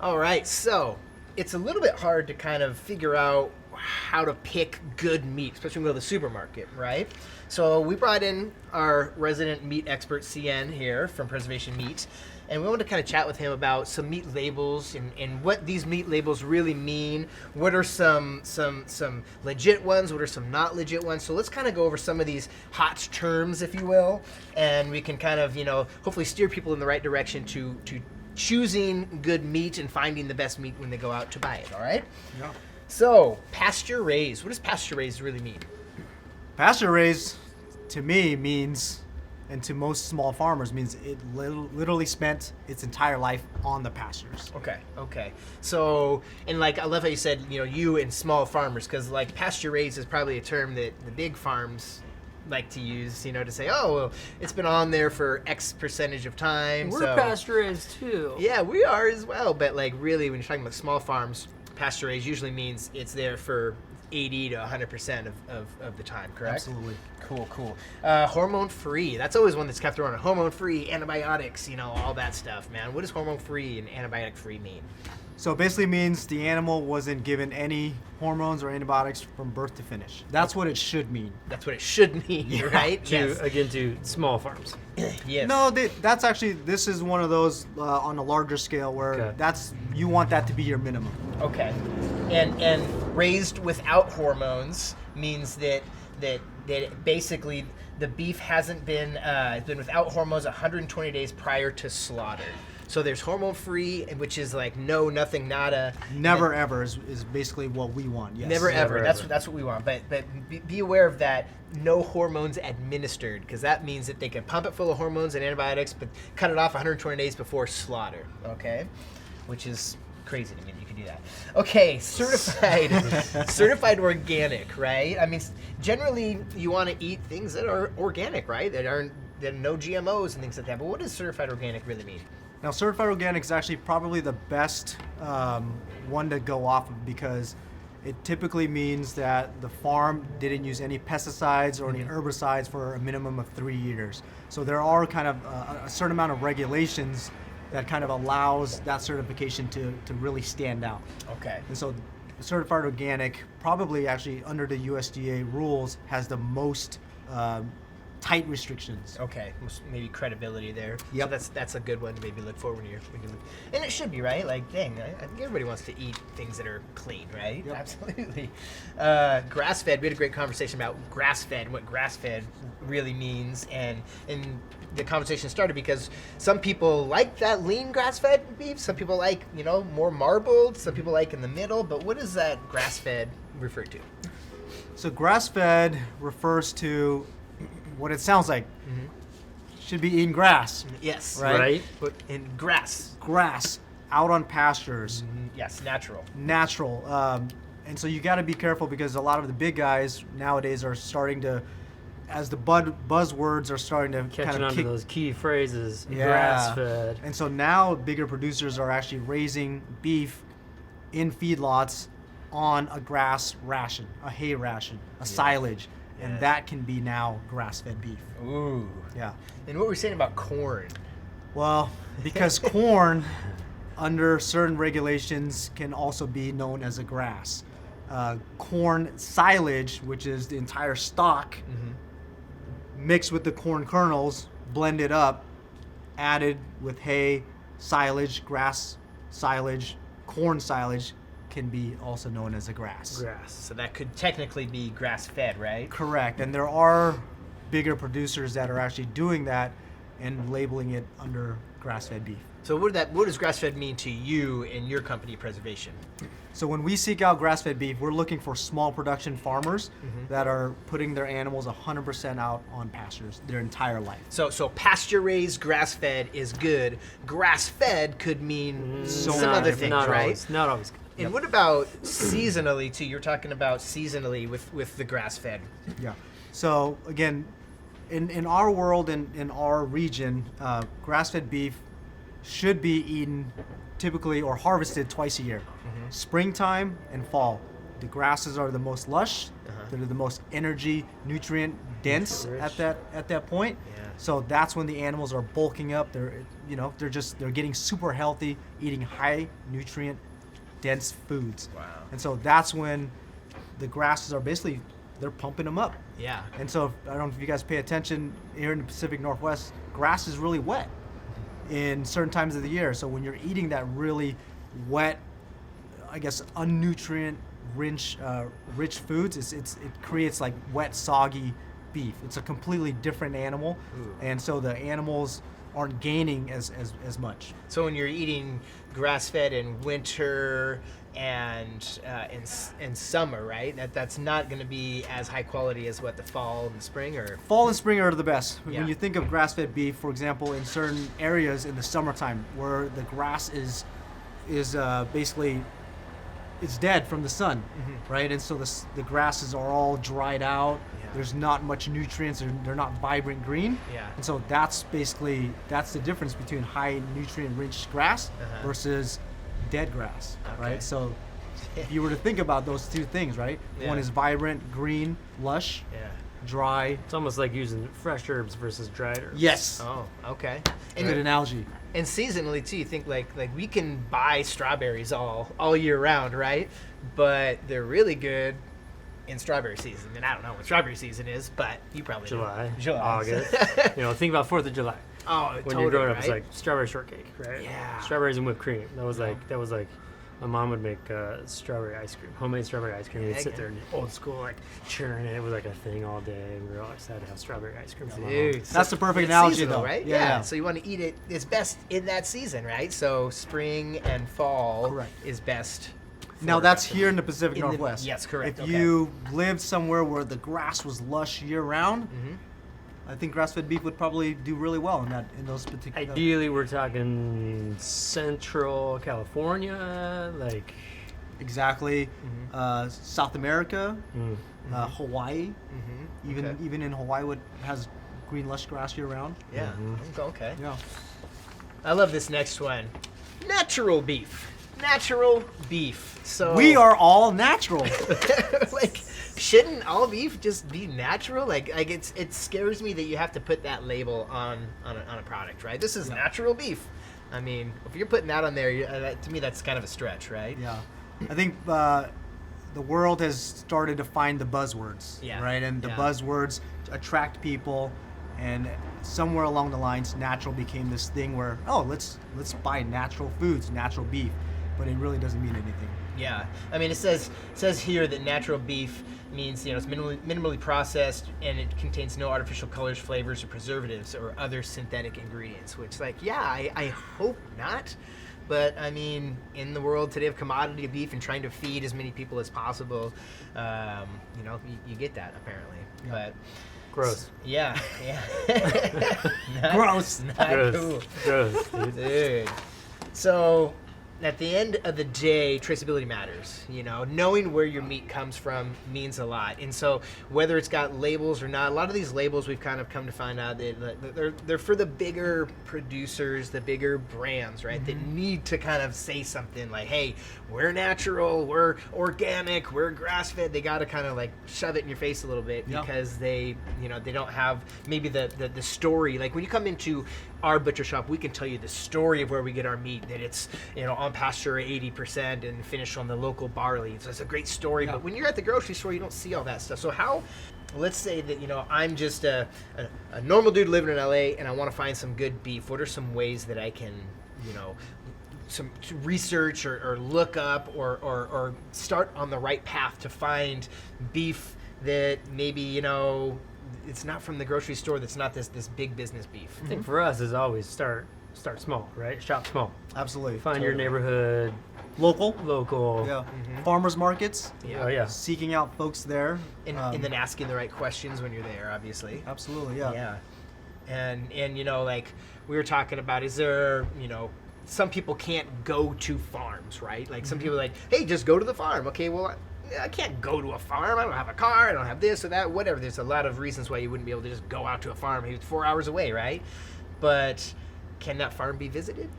All right, so it's a little bit hard to kind of figure out how to pick good meat, especially when we go to the supermarket, right? So we brought in our resident meat expert, CN, here from Preservation Meat, and we wanted to kind of chat with him about some meat labels and what these meat labels really mean. What are some legit ones? What are some not legit ones? So let's kind of go over some of these hot terms, if you will, and we can kind of, hopefully steer people in the right direction to choosing good meat and finding the best meat when they go out to buy it, all right? Yeah. So, pasture-raised. What does pasture-raised really mean? Pasture-raised, to me, means, and to most small farmers, means it literally spent its entire life on the pastures. Okay. So, and I love how you said, you and small farmers, because pasture-raised is probably a term that the big farms like to use, to say, oh, well, it's been on there for X percentage of time. We're pasture-raised too. Yeah, we are as well. But really, when you're talking about small farms, pasture-raised usually means it's there for 80 to 100% of the time, correct? Absolutely. Cool. Hormone-free. That's always one that's kept around. Hormone-free, antibiotics, all that stuff, man. What does hormone-free and antibiotic-free mean? So it basically means the animal wasn't given any hormones or antibiotics from birth to finish. That's what it should mean. That's what it should mean, right? To small farms. Yes. No, that's actually, this is one of those on a larger scale where you want that to be your minimum. Okay. And raised without hormones means that basically the beef hasn't been it's been without hormones 120 days prior to slaughter. So there's hormone-free, which is no, nothing, nada. Never ever is basically what we want. Yes. Never ever. That's what we want. But be aware of that. No hormones administered, because that means that they can pump it full of hormones and antibiotics, but cut it off 120 days before slaughter. Okay, which is crazy to me. You can do that. Okay, certified organic, right? I mean, generally you want to eat things that are organic, right? That are no GMOs and things like that. But what does certified organic really mean? Now, certified organic is actually probably the best one to go off of, because it typically means that the farm didn't use any pesticides or any herbicides for a minimum of 3 years. So there are kind of a certain amount of regulations that kind of allows that certification to really stand out. Okay. And so certified organic, probably actually under the USDA rules, has the most tight restrictions. Okay, maybe credibility there. Yep. So that's a good one to maybe look for when you're and it should be, right? Dang, I think everybody wants to eat things that are clean, right? Yep. Absolutely. Grass-fed. We had a great conversation about grass-fed and what grass-fed really means, and the conversation started because some people like that lean grass-fed beef. Some people like more marbled. Some people like in the middle. But what does that grass-fed refer to? So grass-fed refers to what it sounds like. Should be eating grass. Yes. Right. But in grass. Grass out on pastures. Yes, natural. And so you got to be careful, because a lot of the big guys nowadays are starting to, as the buzzwords are starting to Catching kind on of to those key phrases. Yeah. Grass-fed. And so now bigger producers are actually raising beef in feedlots on a grass ration, a hay ration, a silage. And that can be now grass-fed beef. Ooh. Yeah. And what were we saying about corn? Well, because corn, under certain regulations, can also be known as a grass. Corn silage, which is the entire stalk, mixed with the corn kernels, blended up, added with hay, silage, grass silage, corn silage, can be also known as a grass. So that could technically be grass-fed, right? Correct. And there are bigger producers that are actually doing that and labeling it under grass-fed beef. So what does grass-fed mean to you and your company, Preservation? So when we seek out grass-fed beef, we're looking for small production farmers that are putting their animals 100% out on pastures their entire life. So pasture-raised, grass-fed is good. Grass-fed could mean some other things, right? Not always good. And what about seasonally too? You're talking about seasonally with the grass-fed. Yeah. So again, in our world, in our region, grass-fed beef should be eaten typically or harvested twice a year, springtime and fall. The grasses are the most lush, they're the most energy, nutrient dense Rich. at that point. Yeah. So that's when the animals are bulking up. They're getting super healthy, eating high nutrient dense foods. Wow. And so that's when the grasses are basically, they're pumping them up. Yeah. And so I don't know if you guys pay attention, here in the Pacific Northwest, grass is really wet in certain times of the year. So when you're eating that really wet, I guess unnutrient rich foods, it creates like wet, soggy beef. It's a completely different animal. Ooh. And so the animals aren't gaining as much. So when you're eating grass-fed in winter and in summer, right? That's not going to be as high quality as what the fall and spring or. Fall and spring are the best. Yeah. When you think of grass-fed beef, for example, in certain areas in the summertime where the grass is basically it's dead from the sun, right? And so the grasses are all dried out. Yeah. There's not much nutrients. They're not vibrant green. Yeah. And so that's the difference between high nutrient-rich grass versus dead grass, Okay. right? So if you were to think about those two things, right? Yeah. One is vibrant, green, lush, Yeah. dry. It's almost like using fresh herbs versus dried herbs. Yes. Oh, okay. Good analogy. And seasonally too, you think like we can buy strawberries all year round, right? But they're really good in strawberry season. And I don't know what strawberry season is, but you probably do. July, August. Think about 4th of July. Oh, When totally, you're growing up, right? it's like strawberry shortcake, right? Yeah. Strawberries and whipped cream. That was like my mom would make strawberry ice cream, homemade strawberry ice cream. We'd sit there and old school, like churn it. It was like a thing all day, and we were all excited to have strawberry ice cream from my mom. Dude, That's the perfect it's analogy, seasonal, though. right? Yeah. So you want to eat it. It's best in that season, right? So spring and fall Correct. is best. Now for- that's here in the Pacific In the- Northwest. yes, correct, If okay. you lived somewhere where the grass was lush year round, I think grass-fed beef would probably do really well in those particular. Ideally, we're talking Central California, like Exactly. South America, Hawaii. Even Okay. even in Hawaii, has green lush grass year round. Yeah. Okay. Yeah. I love this next one. Natural beef. Natural beef. So We are all natural. like, shouldn't all beef just be natural? Like it scares me that you have to put that label on a product, right? This is natural beef. I mean, if you're putting that on there, to me that's kind of a stretch, right? Yeah, I think the world has started to find the buzzwords, Yeah. right? And the Yeah. buzzwords attract people, and somewhere along the lines, natural became this thing where, let's buy natural foods, natural beef, but it really doesn't mean anything. Yeah, I mean, it says here that natural beef means it's minimally processed and it contains no artificial colors, flavors, or preservatives or other synthetic ingredients. Which, I hope not. But I mean, in the world today of commodity beef and trying to feed as many people as possible, you get that apparently. Yeah. But gross. yeah. Not- Gross. not Gross. cool. Gross, dude. Dude. So, at the end of the day, traceability matters. Knowing where your meat comes from means a lot. And so, whether it's got labels or not, a lot of these labels we've kind of come to find out that they're for the bigger producers, the bigger brands, right? That need to kind of say something like, "Hey, we're natural, we're organic, we're grass-fed." They got to kind of like shove it in your face a little bit Yeah. because they don't have maybe the story. Like when you come into our butcher shop, we can tell you the story of where we get our meat, that it's on pasture 80% and finished on the local barley. So it's a great story. Yeah. But when you're at the grocery store, you don't see all that stuff. So let's say that I'm just a normal dude living in LA and I want to find some good beef. What are some ways that I can some research or look up or start on the right path to find beef that maybe it's not from the grocery store, that's not this big business beef? I think for us is always start small, right? Shop small. Absolutely. Find your neighborhood, Local. local. Yeah. Farmers markets. Yeah. Oh yeah. Seeking out folks there. And then asking the right questions when you're there, obviously. Absolutely. Yeah. Yeah. And like we were talking about, is there, some people can't go to farms, right? Like some people are like, hey, just go to the farm. Okay, well, I can't go to a farm. I don't have a car. I don't have this or that, whatever. There's a lot of reasons why you wouldn't be able to just go out to a farm. It's 4 hours away, right? But can that farm be visited?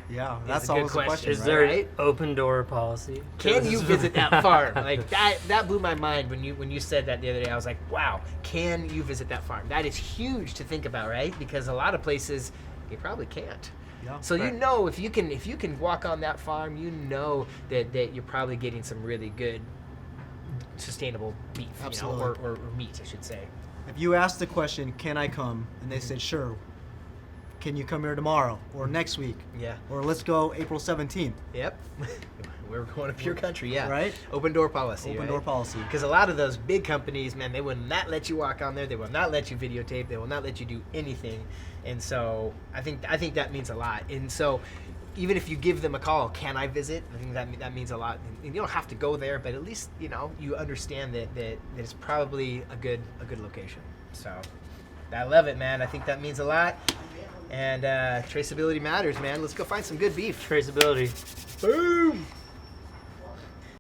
Yeah, is that's a good always the question, Is right? there right? open door policy? Can you visit that farm? Like that blew my mind when you said that the other day. I was like, wow, can you visit that farm? That is huge to think about, right? Because a lot of places you probably can't. Yeah. So you Right. know if you can walk on that farm, you know that you're probably getting some really good sustainable beef, Absolutely. you know, or meat, I should say. If you ask the question, can I come? And they said, sure. Can you come here tomorrow or next week? Yeah. Or let's go April 17th. Yep. We're going to pure country, yeah. Right? Open door policy. Open door policy. Because a lot of those big companies, man, they will not let you walk on there. They will not let you videotape. They will not let you do anything. And so I think that means a lot. And so even if you give them a call, can I visit? I think that means a lot. And you don't have to go there, but at least you understand that it's probably a good location. So I love it, man. I think that means a lot. And traceability matters, man. Let's go find some good beef. Traceability. Boom.